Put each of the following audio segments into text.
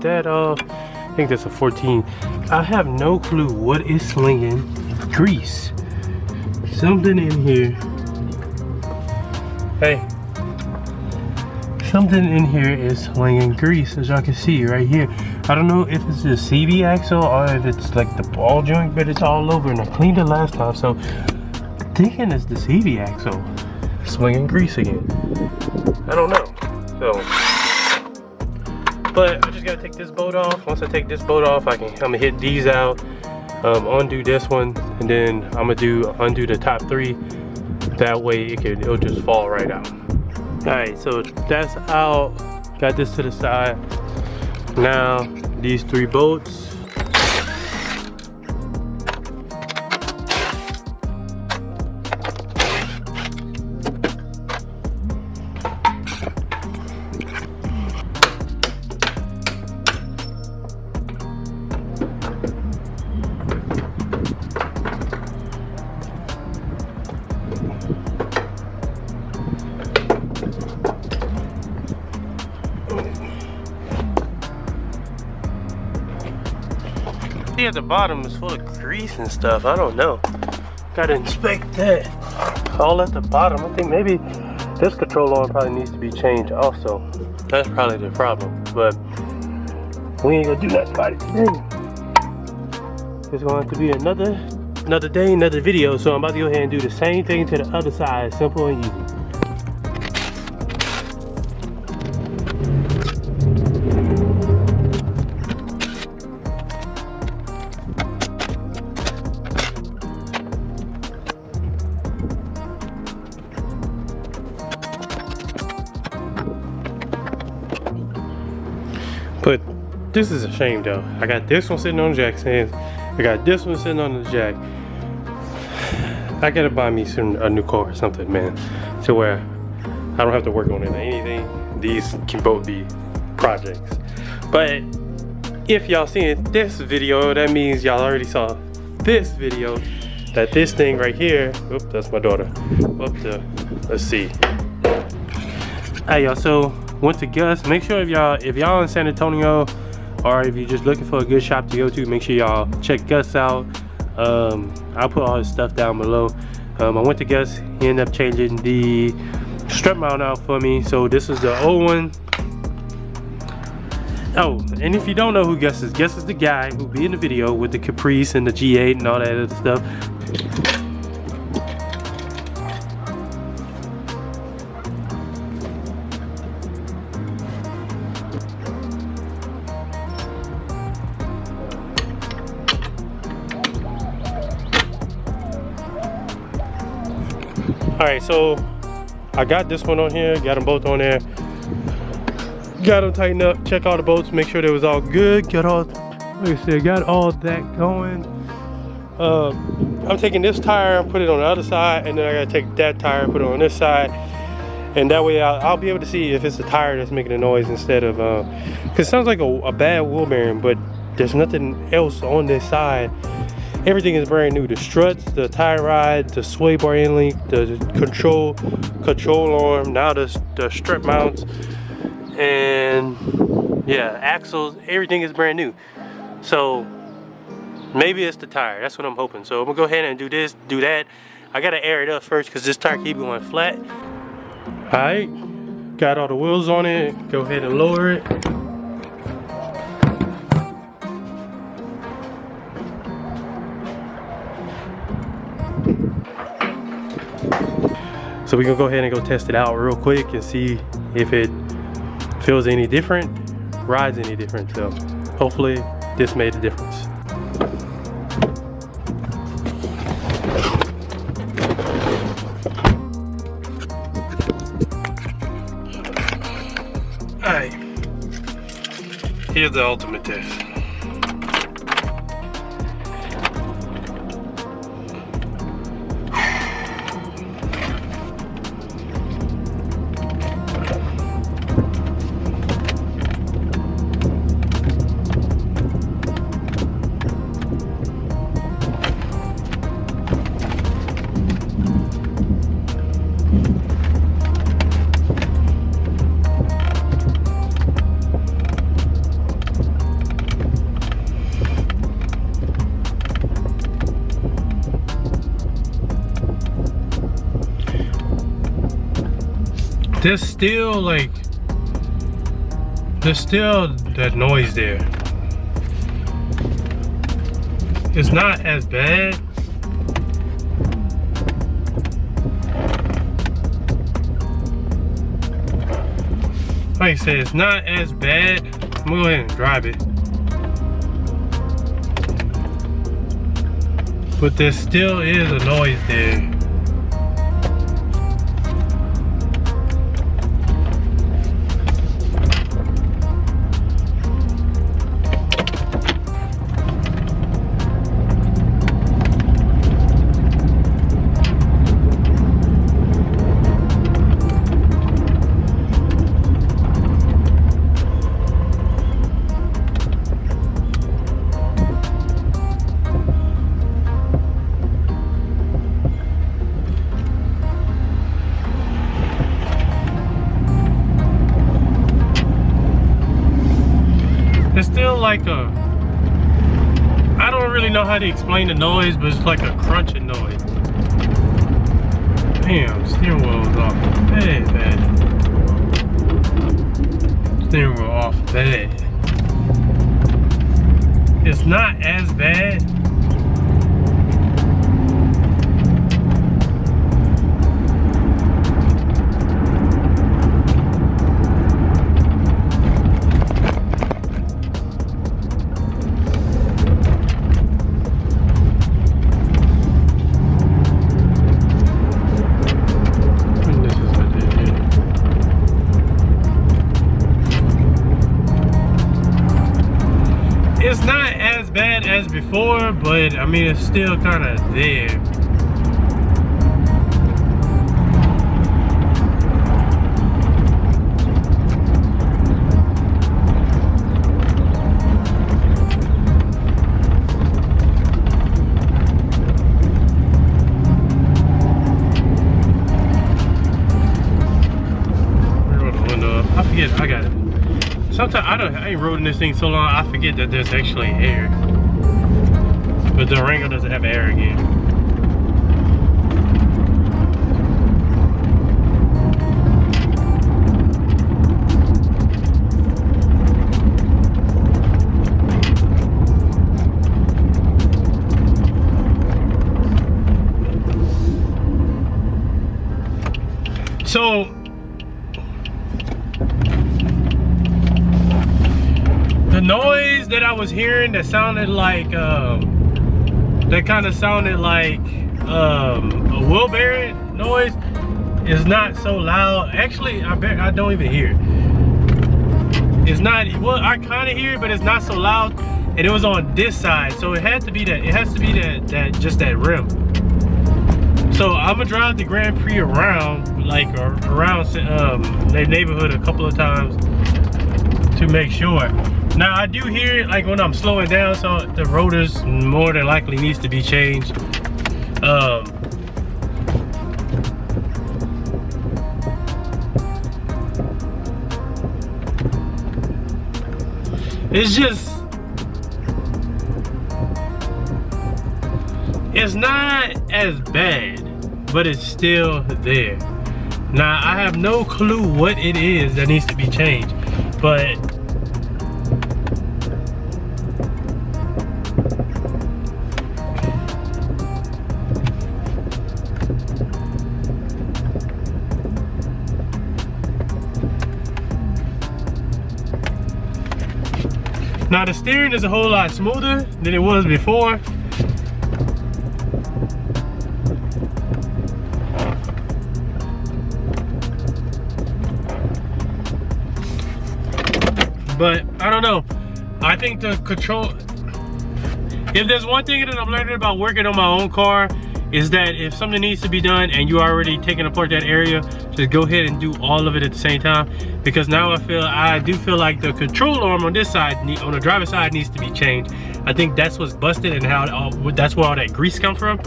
that off. I think that's a 14. I have no clue what is slinging grease. Something in here. Hey. Something in here is slinging grease, as y'all can see right here. I don't know if it's the CV axle or if it's like the ball joint, but it's all over, and I cleaned it last time, so I'm thinking it's the CV axle slinging grease again. I don't know. So, but I just gotta take this bolt off. Once I take this bolt off, I'm gonna hit these out, undo this one, and then I'm gonna undo the top 3. That way it'll just fall right out. Alright, so that's out. Got this to the side. Now these 3 bolts. At the bottom is full of grease and stuff. I don't know. Gotta inspect that. All at the bottom. I think maybe this control arm probably needs to be changed also. That's probably the problem. But we ain't gonna do that about it today. It's going to have to be another day, another video. So I'm about to go ahead and do the same thing to the other side. Simple and easy. But this is a shame though. I got this one sitting on the jack stands. I got this one sitting on the jack. I gotta buy me a new car or something, man, to where I don't have to work on anything. These can both be projects. But if y'all seen this video, that means y'all already saw this video. That this thing right here, oops, that's my daughter. Let's see. Hey y'all, so went to Gus. Make sure if y'all in San Antonio, or if you're just looking for a good shop to go to, make sure y'all check Gus out. I'll put all his stuff down below. I went to Gus. He ended up changing the strut mount out for me. So this is the old one. Oh, and if you don't know who Gus is the guy who be in the video with the Caprice and the G8 and all that other stuff. Alright, so I got this one on here, got them both on there. Got them tightened up, check all the bolts, make sure they was all good. Got all that going. I'm taking this tire and put it on the other side, and then I gotta take that tire and put it on this side. And that way I'll be able to see if it's the tire that's making a noise instead of, cause it sounds like a bad wheel bearing, but there's nothing else on this side. Everything is brand new. The struts, the tie rod, the sway bar end link, the control arm, now the strut mounts, and yeah, axles, everything is brand new. So maybe it's the tire. That's what I'm hoping. So I'm gonna go ahead and do this, do that. I gotta air it up first because this tire keeps going flat. Alright, got all the wheels on it. Go ahead and lower it. So we're gonna go ahead and go test it out real quick and see if it feels any different, rides any different. So hopefully this made a difference. Alright, here's the ultimate test. there's still that noise there. It's not as bad. Like I said, it's not as bad. I'm gonna go ahead and drive it. But there still is a noise there. It's still like a, I don't really know how to explain the noise, but it's like a crunching noise. Damn, steering wheel is off bad. Steering wheel off bad. It's not as bad. It's not as bad as before, but I mean, it's still kind of there. Roll the window up. I forget, I got it. Sometimes I ain't rode in this thing so long, I forget that there's actually air. But the Durango doesn't have air again. So the noise that I was hearing that sounded like that kind of sounded like a wheel bearing noise is not so loud. Actually, I bet I don't even hear it. It's not, well, I kind of hear it, but it's not so loud. And it was on this side, so it had to be that. It has to be that just that rim. So I'm gonna drive the Grand Prix around, like around the neighborhood a couple of times to make sure. Now I do hear it like when I'm slowing down, so the rotors more than likely needs to be changed. It's just, it's not as bad, but it's still there. Now I have no clue what it is that needs to be changed, but now the steering is a whole lot smoother than it was before. But I don't know. I think the control, if there's one thing that I'm learning about working on my own car, is that if something needs to be done and you already taking apart that area, just go ahead and do all of it at the same time. Because now I do feel like the control arm on this side, on the driver's side, needs to be changed. I think that's what's busted and that's where all that grease comes from.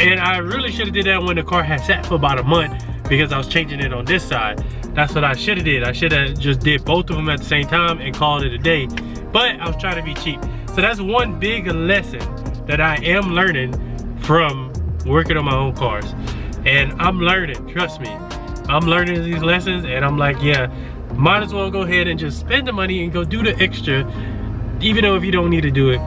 And I really should have did that when the car had sat for about a month, because I was changing it on this side. That's what I should have did. I should have just did both of them at the same time and called it a day. But I was trying to be cheap. So that's one big lesson that I am learning from working on my own cars. And I'm learning, trust me. I'm learning these lessons, and I'm like, yeah, might as well go ahead and just spend the money and go do the extra, even though if you don't need to do it,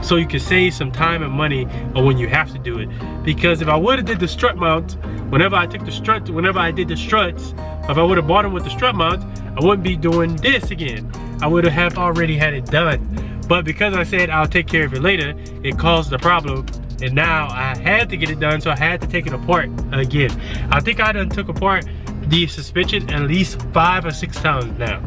so you can save some time and money on when you have to do it. Because if I would have did the strut mount, whenever I did the struts, if I would have bought them with the strut mount, I wouldn't be doing this again. I would have already had it done. But because I said I'll take care of it later, it caused the problem. And now I had to get it done, so I had to take it apart again. I think I done took apart the suspension at least 5 or 6 times now.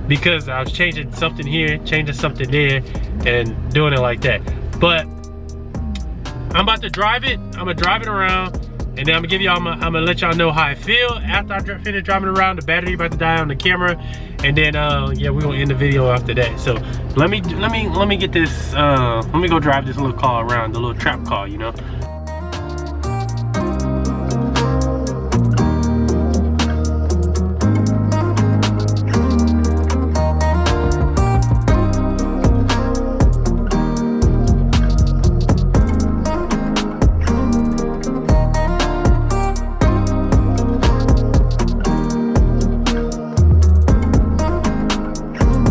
Because I was changing something here, changing something there, and doing it like that. But I'm about to drive it. I'm gonna drive it around, and then I'm gonna let y'all know how I feel after I finish driving around. The battery about to die on the camera, and then yeah, we're gonna end the video after that. So let me get this. Let me go drive this little car around, the little trap car, you know.